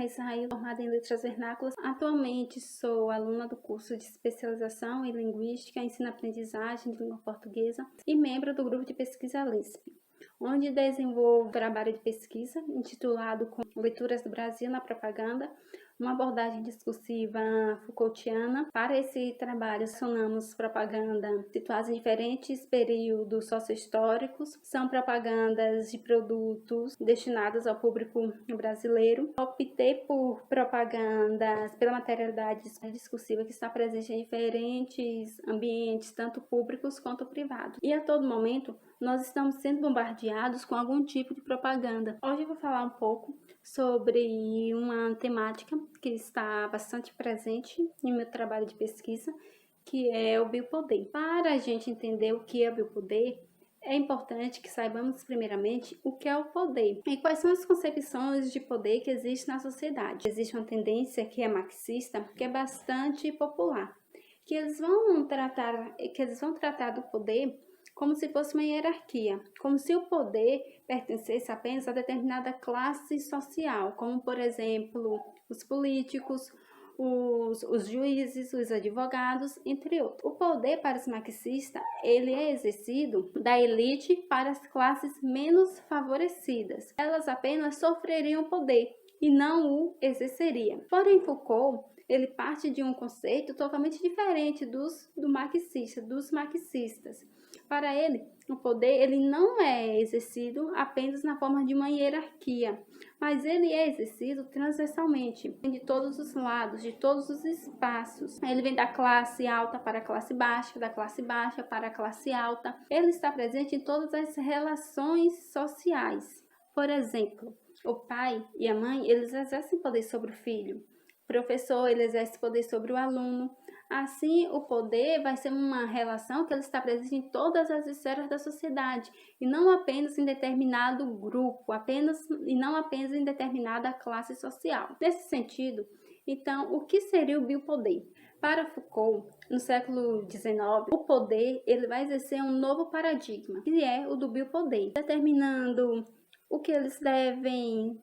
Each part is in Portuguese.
Israel, formada em Letras Vernáculas. Atualmente sou aluna do curso de especialização em Linguística, Ensino-Aprendizagem de Língua Portuguesa e membro do grupo de pesquisa LISP, onde desenvolvo um trabalho de pesquisa intitulado com Leituras do Brasil na Propaganda, uma abordagem discursiva Foucaultiana. Para esse trabalho, selecionamos propaganda situadas em diferentes períodos sociohistóricos, são propagandas de produtos destinados ao público brasileiro. Optei por propagandas pela materialidade discursiva que está presente em diferentes ambientes, tanto públicos quanto privados. E a todo momento, nós estamos sendo bombardeados com algum tipo de propaganda. Hoje eu vou falar um pouco sobre uma temática que está bastante presente no meu trabalho de pesquisa, que é o biopoder. Para a gente entender o que é o biopoder, é importante que saibamos primeiramente o que é o poder e quais são as concepções de poder que existem na sociedade. Existe uma tendência que é marxista, que é bastante popular, que eles vão tratar do poder como se fosse uma hierarquia, como se o poder pertencesse apenas a determinada classe social, como, por exemplo, os políticos, os juízes, os advogados, entre outros. O poder para os marxistas, ele é exercido da elite para as classes menos favorecidas. Elas apenas sofreriam poder e não o exerceriam. Porém, Foucault, ele parte de um conceito totalmente diferente dos marxistas. Para ele, o poder ele não é exercido apenas na forma de uma hierarquia, mas ele é exercido transversalmente, de todos os lados, de todos os espaços. Ele vem da classe alta para a classe baixa, da classe baixa para a classe alta. Ele está presente em todas as relações sociais. Por exemplo, o pai e a mãe, eles exercem poder sobre o filho. O professor, ele exerce poder sobre o aluno. Assim, o poder vai ser uma relação que ele está presente em todas as esferas da sociedade e não apenas em determinado grupo, e não apenas em determinada classe social. Nesse sentido, então, o que seria o biopoder? Para Foucault, no século XIX, o poder ele vai exercer um novo paradigma, que é o do biopoder, determinando o que eles devem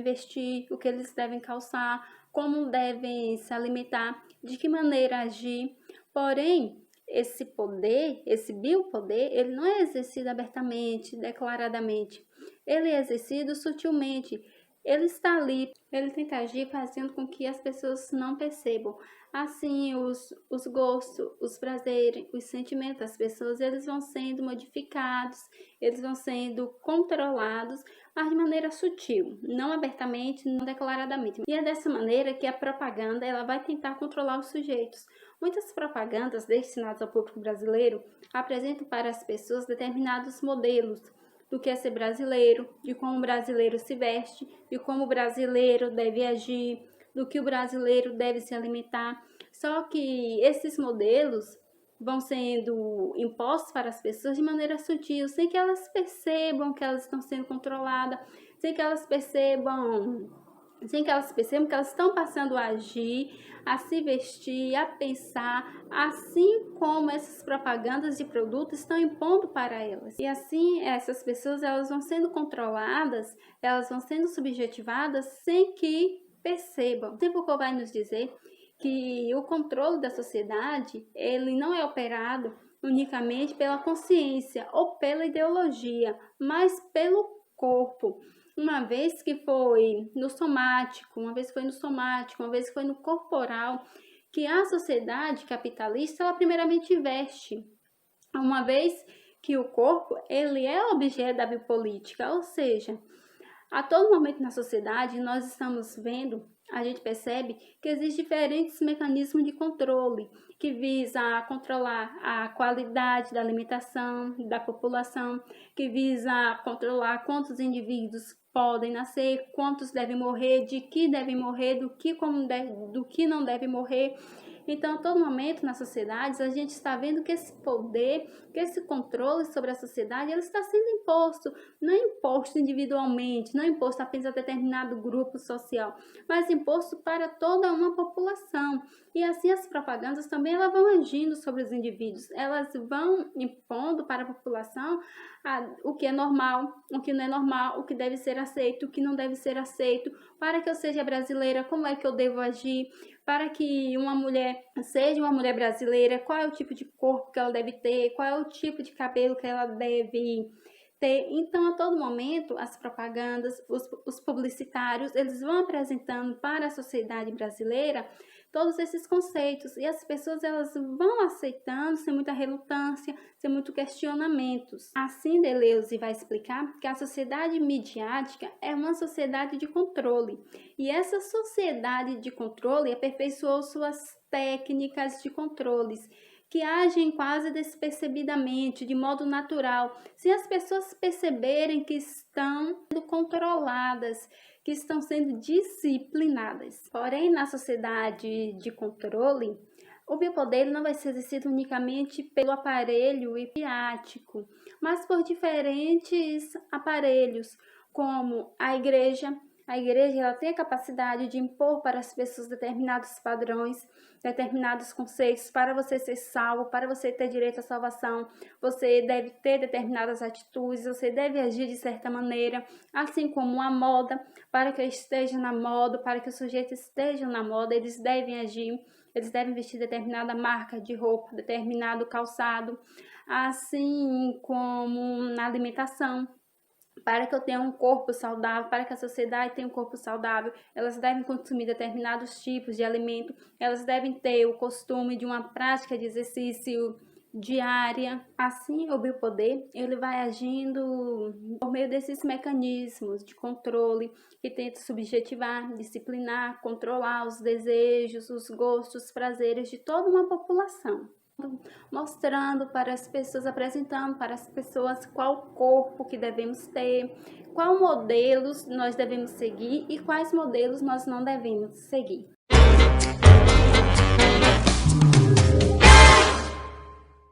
vestir, o que eles devem calçar, como devem se alimentar, de que maneira agir. Porém, esse poder, esse biopoder, ele não é exercido abertamente, declaradamente. Ele é exercido sutilmente. Ele está ali, ele tenta agir fazendo com que as pessoas não percebam. Assim, os gostos, os prazeres, os sentimentos das pessoas, eles vão sendo modificados, eles vão sendo controlados, mas de maneira sutil, não abertamente, não declaradamente. E é dessa maneira que a propaganda ela vai tentar controlar os sujeitos. Muitas propagandas destinadas ao público brasileiro apresentam para as pessoas determinados modelos do que é ser brasileiro, de como o brasileiro se veste, de como o brasileiro deve agir, do que o brasileiro deve se alimentar. Só que esses modelos vão sendo impostos para as pessoas de maneira sutil, sem que elas percebam que elas estão sendo controladas, sem que elas percebam que elas estão passando a agir, a se vestir, a pensar, assim como essas propagandas de produtos estão impondo para elas. E assim, essas pessoas elas vão sendo controladas, elas vão sendo subjetivadas sem que percebam. O Foucault vai nos dizer que o controle da sociedade, ele não é operado unicamente pela consciência ou pela ideologia, mas pelo corpo. Uma vez que foi no somático, uma vez que foi no corporal, que a sociedade capitalista, ela primeiramente veste. Uma vez que o corpo, ele é objeto da biopolítica, ou seja, a todo momento na sociedade, nós estamos vendo, a gente percebe que existem diferentes mecanismos de controle que visa controlar a qualidade da alimentação da população, que visa controlar quantos indivíduos podem nascer, quantos devem morrer, de que devem morrer, do que não devem morrer. Então, a todo momento nas sociedades, a gente está vendo que esse poder, que esse controle sobre a sociedade, ele está sendo imposto, não imposto individualmente, não imposto apenas a determinado grupo social, mas imposto para toda uma população. E assim as propagandas também elas vão agindo sobre os indivíduos, elas vão impondo para a população o que é normal, o que não é normal, o que deve ser aceito, o que não deve ser aceito. Para que eu seja brasileira, como é que eu devo agir? Para que uma mulher seja uma mulher brasileira, qual é o tipo de corpo que ela deve ter, qual é o tipo de cabelo que ela deve ter. Então, a todo momento, as propagandas, os publicitários, eles vão apresentando para a sociedade brasileira todos esses conceitos, e as pessoas elas vão aceitando sem muita relutância, sem muito questionamentos. Assim, Deleuze vai explicar que a sociedade midiática é uma sociedade de controle, e essa sociedade de controle aperfeiçoou suas técnicas de controles, que agem quase despercebidamente, de modo natural, se as pessoas perceberem que estão sendo controladas, que estão sendo disciplinadas. Porém, na sociedade de controle, o biopoder não vai ser exercido unicamente pelo aparelho midiático, mas por diferentes aparelhos, como a igreja. A igreja ela tem a capacidade de impor para as pessoas determinados padrões, determinados conceitos. Para você ser salvo, para você ter direito à salvação, você deve ter determinadas atitudes, você deve agir de certa maneira, assim como a moda. Para que eu esteja na moda, para que os sujeitos estejam na moda, eles devem agir, eles devem vestir determinada marca de roupa, determinado calçado, assim como na alimentação. Para que eu tenha um corpo saudável, para que a sociedade tenha um corpo saudável, elas devem consumir determinados tipos de alimento, elas devem ter o costume de uma prática de exercício diária. Assim, o biopoder, ele vai agindo por meio desses mecanismos de controle que tenta subjetivar, disciplinar, controlar os desejos, os gostos, os prazeres de toda uma população, mostrando para as pessoas, apresentando para as pessoas qual corpo que devemos ter, qual modelos nós devemos seguir e quais modelos nós não devemos seguir.